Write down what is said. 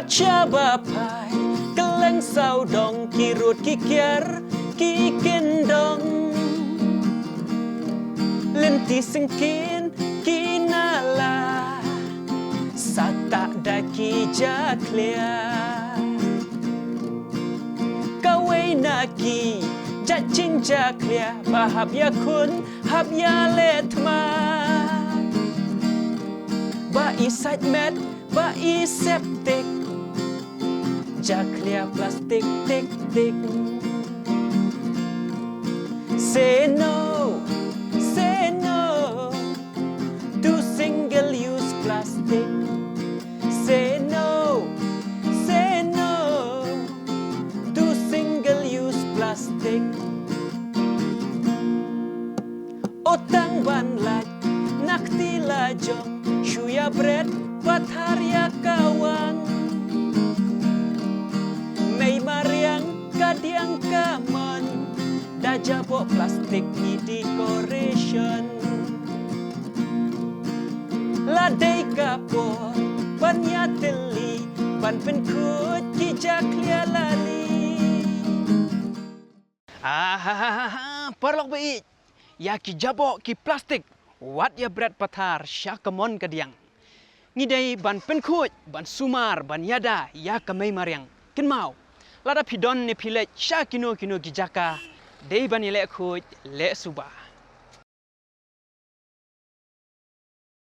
coba pai keleng sau dong kirut kikiar kikendong lenti sengkin kinala sata daki jaklia kawai naki jacing jaklia bahab ya kun hab ya letma ba isat met ba iseptik jaklia plastik tik tik say no to single use plastic say no to single use plastic otang banlat nakti lajong shuya bread patharya kawang may mariang kadiang kamon dajabo plastik ni decoration ladai kapor banyateli ban penkut kijak lia lali Parlok baik ya ki jabo ki plastik wat ya berat pathar syakamon kadiang ngidai ban penkut ban sumar ban yada ya kamai mariang kenmau lada pidon ne pilek syakino kino kijaka dei ban ile khut le subah